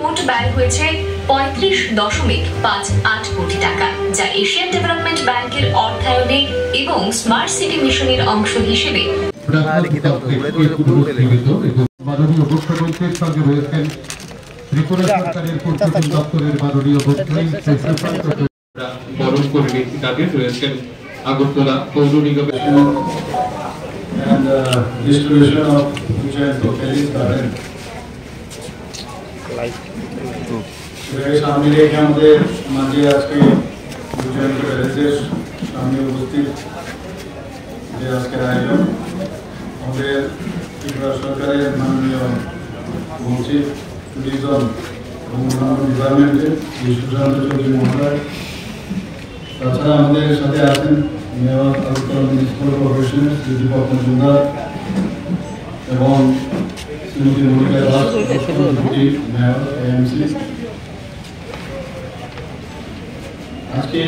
মোট ব্যয় হয়েছে 35.58 কোটি টাকা, যা এশিয়ান ডেভেলপমেন্ট ব্যাংকের অর্থায়নে এবং স্মার্ট সিটি মিশনের অংশ হিসেবে ত্রিপুরা সরকারের পর্যটন দপ্তরের মাননীয় মন্ত্রী বরণ করে তাদের রয়েছেন আগরতলা পৌর নিগমের distribution of Ujjain Hotelis Garden. সামনে রেখে আমাদের মাঝে আজকে উজ্জয়ন প্যালেসের সামনে উপস্থিত যে আজকের আয়োজন আমাদের ত্রিপুরা সরকারের মাননীয় মন্ত্রী ট্যুরিজম এবং ডিপার্টমেন্টের সুশান্ত চৌধুরী মহোদয়, তাছাড়া আমাদের সাথে আছেন মেয়র আগরতলা মিউনিসিপাল কর্পোরেশনের শ্রী দীপক মজুমদার এবং শ্রীমতী মনিকা দাস মেয়র এএমসি। আজকে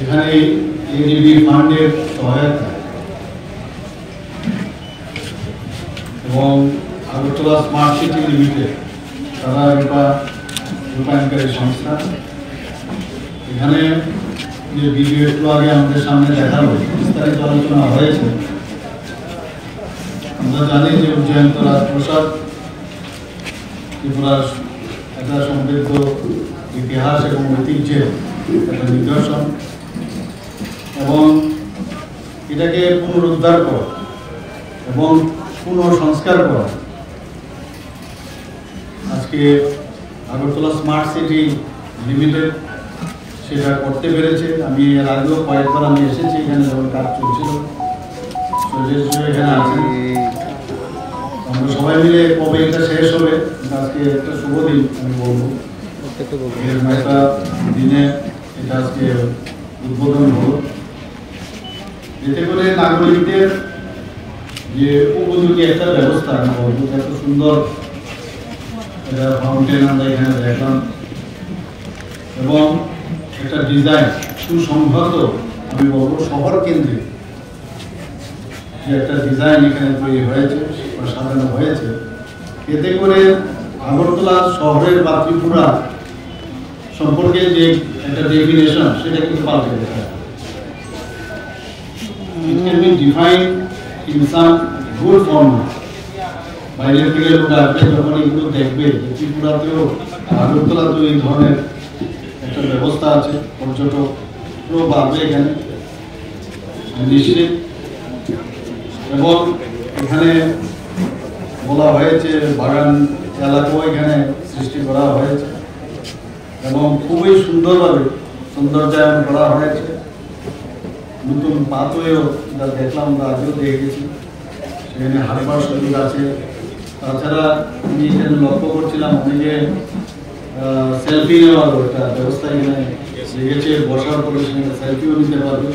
এখানে এডিবি ফান্ডের সহায়তা এবং আগরতলা স্মার্ট সিটি লিমিটেড তারা একটা রূপায়ণকারী সংস্থা। এখানে যে ভিডিওগুলো আগে আমাদের সামনে দেখালো, বিস্তারিত আলোচনা হয়েছে। আমরা জানি যে উজ্জয়ন্ত রাজপ্রসাদ ত্রিপুরার একটা সমৃদ্ধ ইতিহাস এবং ঐতিহ্যের একটা নিদর্শন, এবং এটাকে পুনরুদ্ধার করা এবং পুনঃসংস্কার করা আজকে আগরতলা স্মার্ট সিটি লিমিটেড সেটা করতে পেরেছে। আমি এর আগেও কয়েকবার আমি এসেছি এখানে যখন কাজ চলছিল, এখানে আছি। আমরা সবাই মিলে কবে এটা শেষ হবে, আজকে একটা শুভ দিন আমি বলবো, একটা দিনে এটা আজকে উদ্বোধন হলো। এতে করে নাগরিকদের যে উপযোগী একটা ব্যবস্থা আমি বলবো, এত সুন্দর একটা ফাউন্টেন আমরা এখানে দেখলাম এবং একটা ডিজাইন সুসংহত আমি বলবো শহর কেন্দ্রিক যে একটা ডিজাইন এখানে তৈরি হয়েছে বা সাজানো হয়েছে, এতে করে আগরতলা শহরের বা ত্রিপুরা সম্পর্কে যে একটা ডেফিনেশন সেটা কিন্তু পাল্টে গেছে। It can be defined in some good form. বাইরের থেকে লোক আসবে যখন এগুলো দেখবে ত্রিপুরাতেও আগরতলাতেও এই ধরনের একটা ব্যবস্থা আছে, পর্যটকও বাড়বে এখানে নিশ্চিত। এবং এখানে বলা হয়েছে বাগান এলাকাও এখানে সৃষ্টি করা হয়েছে এবং খুবই সুন্দরভাবে সৌন্দর্যায়ন করা হয়েছে। নতুন পাথওয়েও যা দেখলাম আমরা আগেও দেখেছি, সেখানে হাঁটবার সুযোগ আছে। তাছাড়া আমি এখানে লক্ষ্য করছিলাম অনেকে সেলফি নেওয়ার একটা ব্যবস্থা এখানে লেগেছে, বসার পরে সেখানে সেলফিও নিতে পারবে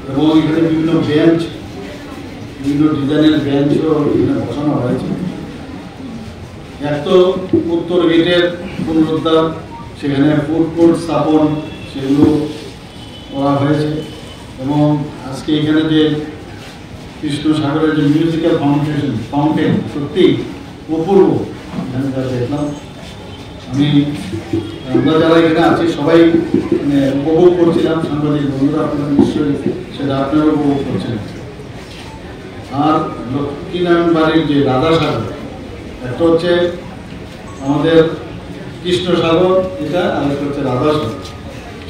এবং এখানে বিভিন্ন বেঞ্চ, বিভিন্ন ডিজাইনের বেঞ্চও এখানে বসানো হয়েছে। এক তো উত্তর গেটের পুনরুদ্ধার, সেখানে ফুড কোর্ট স্থাপন সেগুলো করা হয়েছে এবং আজকে এখানে যে কৃষ্ণ সাগরের যে মিউজিক্যাল ফাউন্টেন সত্যি অপূর্ব এখানে যা দেখলাম। আমরা যারা এখানে আছি সবাই মানে উপভোগ করছিলাম, সাংবাদিক বন্ধুরা আপনারা নিশ্চয়ই সেটা আপনারা উপভোগ করছেন। আর লক্ষ্মীনারায়ণ বাড়ির যে রাধা সাগর, একটা হচ্ছে আমাদের কৃষ্ণ সাগর এটা, আর একটা হচ্ছে রাধা সাগর,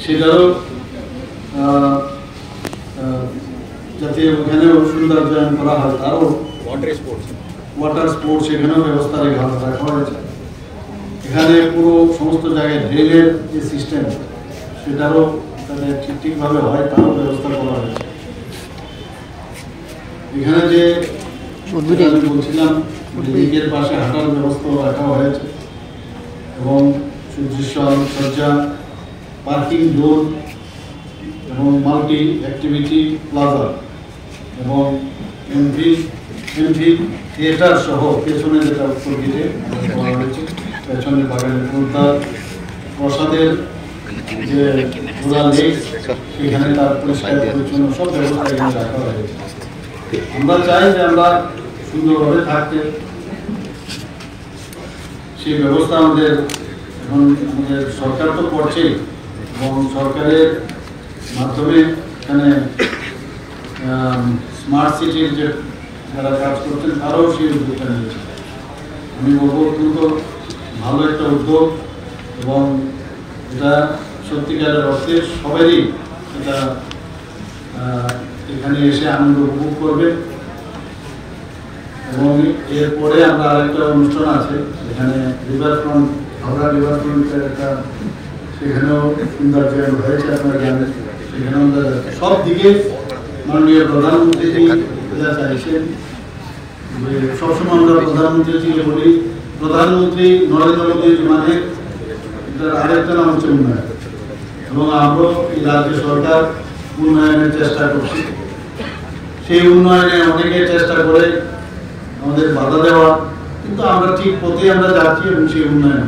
সেটারও যাতে ওখানেও সৌন্দর্যায়ন করা হয়, তারও ওয়াটার স্পোর্টস এখানেও ব্যবস্থা রাখা হয়েছে। এখানে পুরো সমস্ত জায়গায় ড্রেনের যে সিস্টেম সেটারও ঠিকভাবে হয়, তারও ব্যবস্থা করা হয়েছে। এখানে যে আমি বলছিলাম লেকের পাশে হাঁটার ব্যবস্থা রাখা হয়েছে এবং সুদৃশ্য আলোকসজ্জা, পার্কিং জোন এবং মাল্টি অ্যাক্টিভিটি প্লাজা এবং এমভি থিয়েটার সহ পেছনে যেটা উত্তর গেটে করা হয়েছে, পেছনে বাগানের পুরোটার প্রসাদের যে পুরা লেক সেখানে তার পরিষ্কার পরিচ্ছন্ন সব ব্যবস্থা এখানে রাখা হয়েছে। আমরা চাই যে আমরা সুন্দরভাবে থাকতে সেই ব্যবস্থা আমাদের এখন আমাদের সরকার তো করছে এবং সরকারের মাধ্যমে এখানে স্মার্ট সিটির যে যারা কাজ করছেন তারাও সেই উদ্যোগটা নিয়েছে। আমি বলবো অত্যন্ত ভালো একটা উদ্যোগ এবং এটা সত্যিকারের অর্থে সবারই এটা এখানে এসে আনন্দ উপভোগ করবে। এবং এরপরে আমরা আরেকটা অনুষ্ঠান আছে এখানে রিভারফ্রন্ট, হাওড়া রিভারফ্রন্টের একটা, সেখানেও সুন্দর জয়েন হয়েছে আপনারা জানেন। সেখানেও সব দিকে মাননীয় প্রধানমন্ত্রী যা চাইছেন, সবসময় আমরা প্রধানমন্ত্রীকে বলি প্রধানমন্ত্রী নরেন্দ্র মোদী মানে আরেকটা নাম হচ্ছে উন্নয়ন, এবং আমরা এই রাজ্য সরকার উন্নয়নের চেষ্টা করছি। সেই উন্নয়নে অনেকে চেষ্টা করে আমাদের বাধা দেওয়া, কিন্তু আমরা ঠিক পথে আমরা যাচ্ছি এবং সেই উন্নয়ন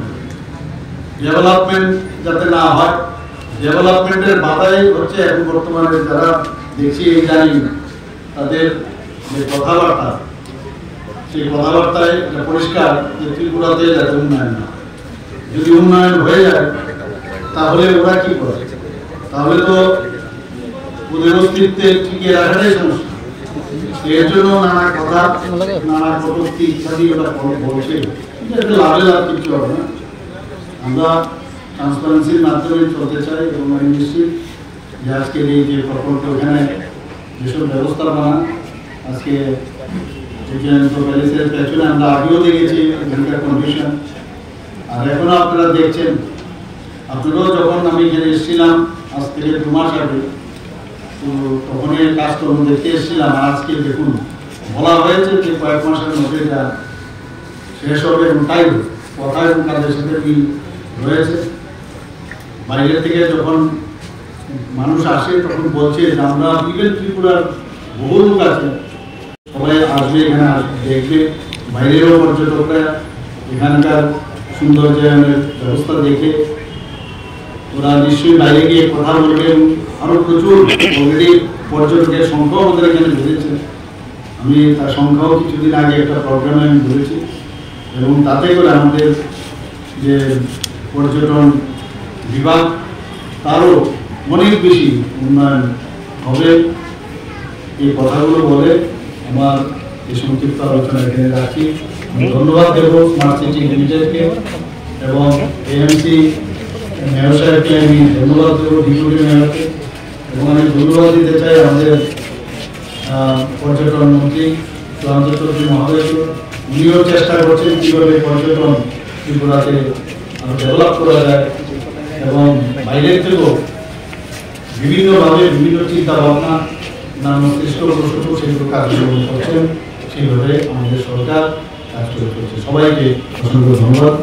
ডেভেলপমেন্ট যাতে না হয়, ডেভেলপমেন্টের বাধাই হচ্ছে এখন বর্তমানে যারা দেখছি এই জানি তাদের যে কথাবার্তা, সেই কথাবার্তায় পরিষ্কার যে ত্রিপুরাতে যাতে উন্নয়ন না, যদি উন্নয়ন হয়ে যায় তাহলে ওরা কি করে, তাহলে তো ওদের অস্তিত্বে টিকিয়ে রাখাটাই সমস্যা। এর জন্য নানা কথা, নানা কটূক্তি ইত্যাদি ওরা বলছে, লাভে লাভ কিছু হবে না। আমরা ট্রান্সপারেন্সির মাধ্যমে চলতে চাই এবং আমি নিশ্চিত যে আজকের এই যে প্রকল্প এখানে যেসব ব্যবস্থাপনা আজকে প্যালেসের পেছনে আমরা আগেও দেখেছি এখানকার কন্ডিশন, আর এখনো আপনারা দেখছেন। আপনারাও যখন আমি এখানে এসেছিলাম আজ থেকে 2 মাস আগে, তো তখন এই কাজকর্ম দেখতে এসেছিলাম। আজকে দেখুন বলা হয়েছে যে কয়েক মাসের মধ্যে এটা শেষ হবে এবং তাই কথা এবং কাজের সাথে মিল রয়েছে। বাইরের থেকে যখন মানুষ আসে তখন বলছে যে আমরা ইভেন ত্রিপুরার বহু লোক আছে, সবাই আসবে এখানে দেখবে, বাইরেরও পর্যটকরা এখানকার সৌন্দর্যায়নের ব্যবস্থা দেখে ওরা নিশ্চয়ই বাইরে গিয়ে কথা বলবে। আরও প্রচুর অলরেডি পর্যটকের সংখ্যাও আমাদের এখানে বেড়েছে। আমি তার সংখ্যাও কিছুদিন আগে একটা প্রোগ্রামে আমি বলেছি, এবং তাতে করে আমাদের যে পর্যটন বিভাগ তারও অনেক বেশি উন্নয়ন হবে। এই কথাগুলো বলে আমার এই সংক্ষিপ্ত আলোচনা এখানে রাখি। আমি ধন্যবাদ দেব স্মার্ট সিটি লিমিটেডকে এবং এএমসি মেয়র সাহেবকে আমি ধন্যবাদ দেবো, ডিপুটি মেয়রকে, এবং আমি ধন্যবাদ দিতে চাই আমাদের পর্যটন মন্ত্রী সুরান্ত চৌধুরী মহোদয়কে। উনিও চেষ্টা করছেন কীভাবে পর্যটন ত্রিপুরাতে ডেভেলপ করা যায়, এবং বাইরের থেকেও বিভিন্নভাবে বিভিন্ন চিন্তা ভাবনা না মস্তিষ্ক প্রসূত সেগুলো কার্যক্রম করছেন, সেইভাবে আমাদের সরকার কাজ করে চলছে। সবাইকে অসংখ্য ধন্যবাদ।